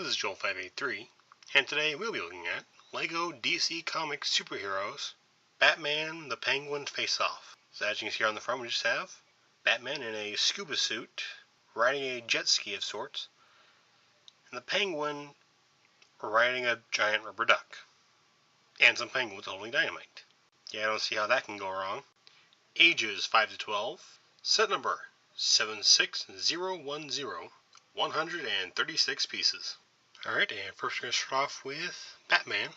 is Joel583, and today we'll be looking at LEGO DC Comics Superheroes Batman the Penguin Face-Off. So as you can see here on the front, we just have Batman in a scuba suit, riding a jet ski of sorts, and the Penguin riding a giant rubber duck, and some penguins holding dynamite. Yeah, I don't see how that can go wrong. Ages 5 to 12, set number 76010, 136 pieces. Alright, and first we're going to start off with Batman.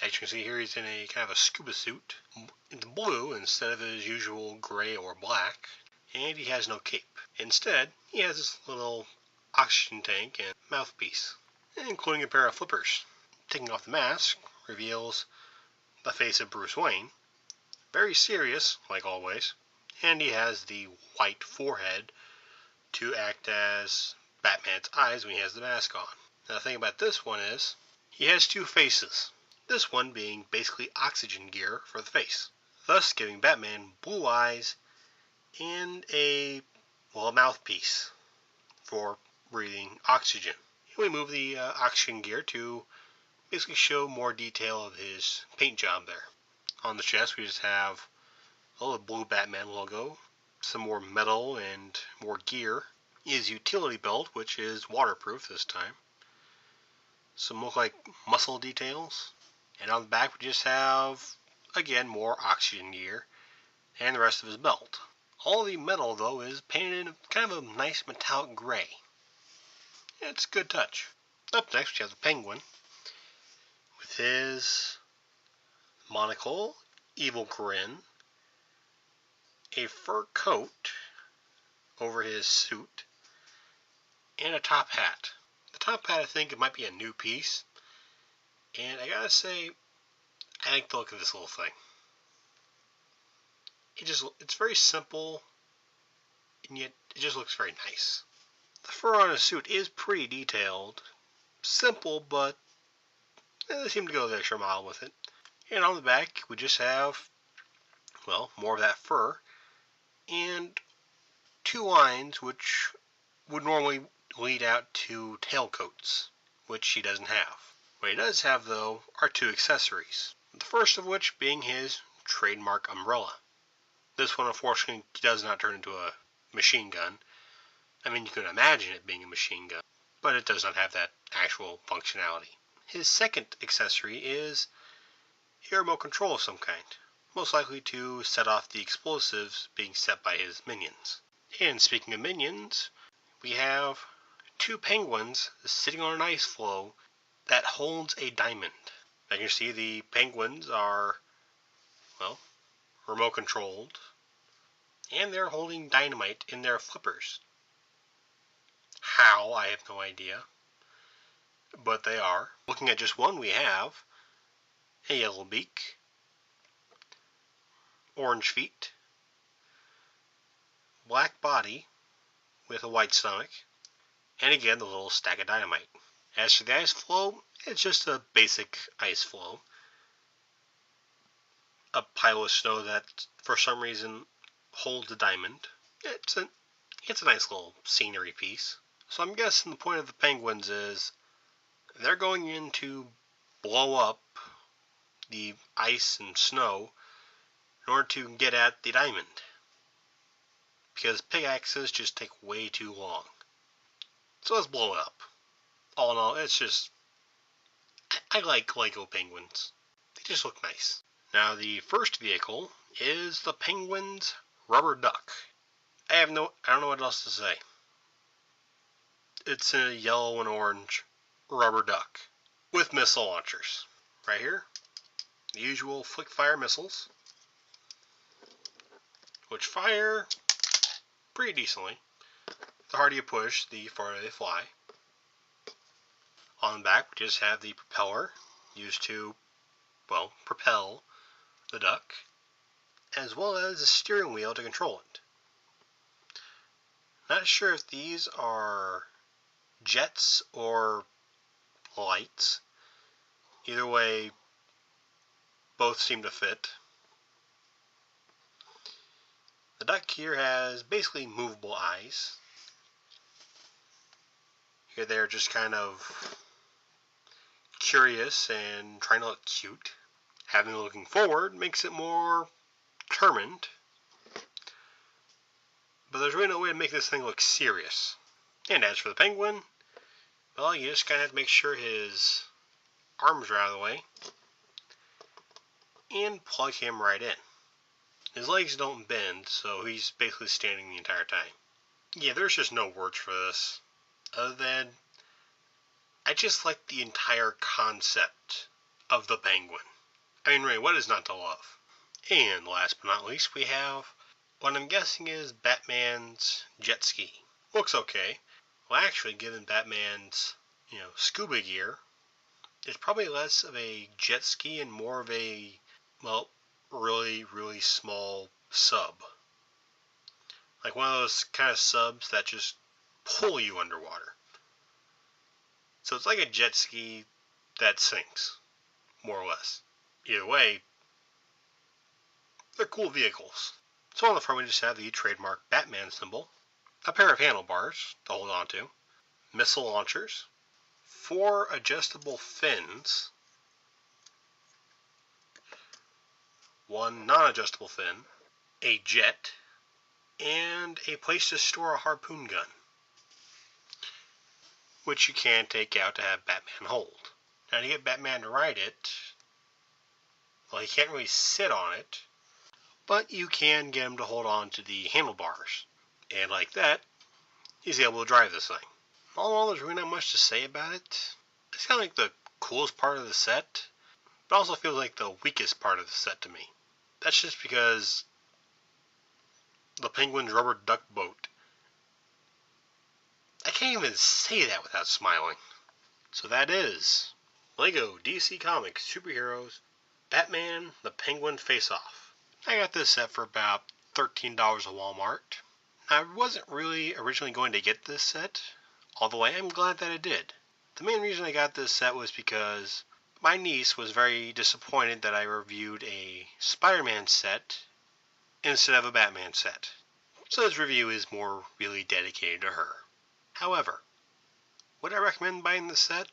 As you can see here, he's in a kind of a scuba suit. It's blue instead of his usual gray or black, and he has no cape. Instead, he has this little oxygen tank and mouthpiece, including a pair of flippers. Taking off the mask reveals the face of Bruce Wayne. Very serious, like always, and he has the white forehead to act as Batman's eyes when he has the mask on. Now the thing about this one is, he has two faces, this one being basically oxygen gear for the face, thus giving Batman blue eyes and a mouthpiece for breathing oxygen. We move the oxygen gear to basically show more detail of his paint job there. On the chest we just have a little blue Batman logo, some more metal and more gear. His utility belt, which is waterproof this time. Some look like muscle details. And on the back we just have, again, more oxygen gear and the rest of his belt. All the metal, though, is painted in kind of a nice metallic gray. It's a good touch. Up next we have the Penguin with his monocle, evil grin, a fur coat over his suit, and a top hat. The top hat, I think it might be a new piece, and I gotta say, I like the look of this little thing. It's very simple, and yet it just looks very nice. The fur on his suit is pretty detailed, simple, but they seem to go the extra mile with it. And on the back, we just have, well, more of that fur, and two lines which would normally lead out to tailcoats, which he doesn't have. What he does have, though, are two accessories. The first of which being his trademark umbrella. This one, unfortunately, does not turn into a machine gun. I mean, you can imagine it being a machine gun, but it does not have that actual functionality. His second accessory is a remote control of some kind, most likely to set off the explosives being set by his minions. And speaking of minions, we have two penguins sitting on an ice floe that holds a diamond. As you can see, the penguins are, well, remote controlled, and they're holding dynamite in their flippers. How, I have no idea, but they are. Looking at just one, we have a yellow beak, orange feet, black body with a white stomach, and again the little stack of dynamite. As for the ice floe, it's just a basic ice floe. A pile of snow that for some reason holds a diamond. It's a nice little scenery piece. So I'm guessing the point of the penguins is they're going in to blow up the ice and snow in order to get at the diamond, because pickaxes just take way too long. So let's blow it up. All in all, it's just, I like Lego penguins. They just look nice. Now the first vehicle is the Penguin's rubber duck. I don't know what else to say. It's a yellow and orange rubber duck with missile launchers. Right here, the usual flick fire missiles, which fire pretty decently. The harder you push, the farther they fly. On the back, we just have the propeller used to, well, propel the duck, as well as a steering wheel to control it. Not sure if these are jets or lights. Either way, both seem to fit. The duck here has basically movable eyes. Here they're just kind of curious and trying to look cute. Having looking forward makes it more determined. But there's really no way to make this thing look serious. And as for the penguin, well, you just kind of have to make sure his arms are out of the way and plug him right in. His legs don't bend, so he's basically standing the entire time. Yeah, there's just no words for this, other than I just like the entire concept of the penguin. I mean, really, what is not to love? And last but not least, we have what I'm guessing is Batman's jet ski. Looks okay. Well, actually, given Batman's, scuba gear, it's probably less of a jet ski and more of a, well, really, really small sub. Like one of those kind of subs that just pull you underwater. So it's like a jet ski that sinks, more or less. Either way, they're cool vehicles. So on the front we just have the trademark Batman symbol, a pair of handlebars to hold on to, missile launchers, 4 adjustable fins, 1 non-adjustable fin, a jet, and a place to store a harpoon gun, which you can take out to have Batman hold. Now to get Batman to ride it, well, he can't really sit on it, but you can get him to hold on to the handlebars. And like that, he's able to drive this thing. All in all, there's really not much to say about it. It's kind of like the coolest part of the set, but also feels like the weakest part of the set to me. That's just because the Penguin's rubber duck boat. I can't even say that without smiling. So that is Lego DC Comics Superheroes Batman the Penguin Face-Off. I got this set for about $13 at Walmart. I wasn't really originally going to get this set, although I am glad that I did. The main reason I got this set was because my niece was very disappointed that I reviewed a Spider-Man set instead of a Batman set. So this review is more really dedicated to her. However, would I recommend buying this set?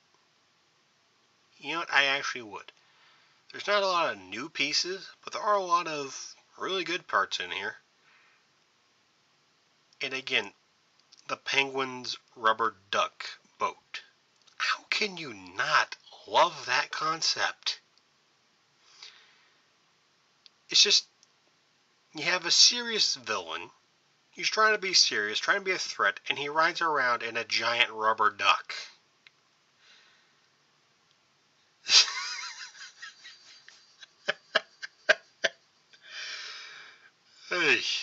You know what, I actually would. There's not a lot of new pieces, but there are a lot of really good parts in here. And again, the Penguin's rubber duck boat. How can you not love that concept? It's just, you have a serious villain. He's trying to be serious, trying to be a threat, and he rides around in a giant rubber duck.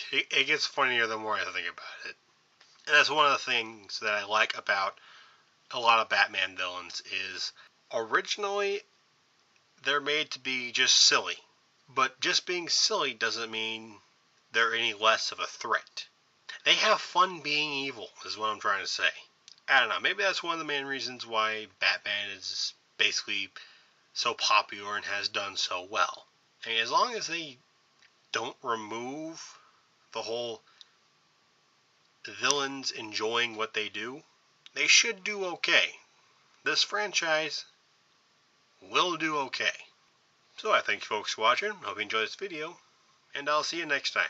It gets funnier the more I think about it. And that's one of the things that I like about a lot of Batman villains is originally they're made to be just silly. But just being silly doesn't mean they're any less of a threat. They have fun being evil, is what I'm trying to say. I don't know, maybe that's one of the main reasons why Batman is basically so popular and has done so well. I mean, as long as they don't remove the whole villains enjoying what they do, they should do okay. This franchise will do okay. So I thank you folks for watching, hope you enjoyed this video, and I'll see you next time.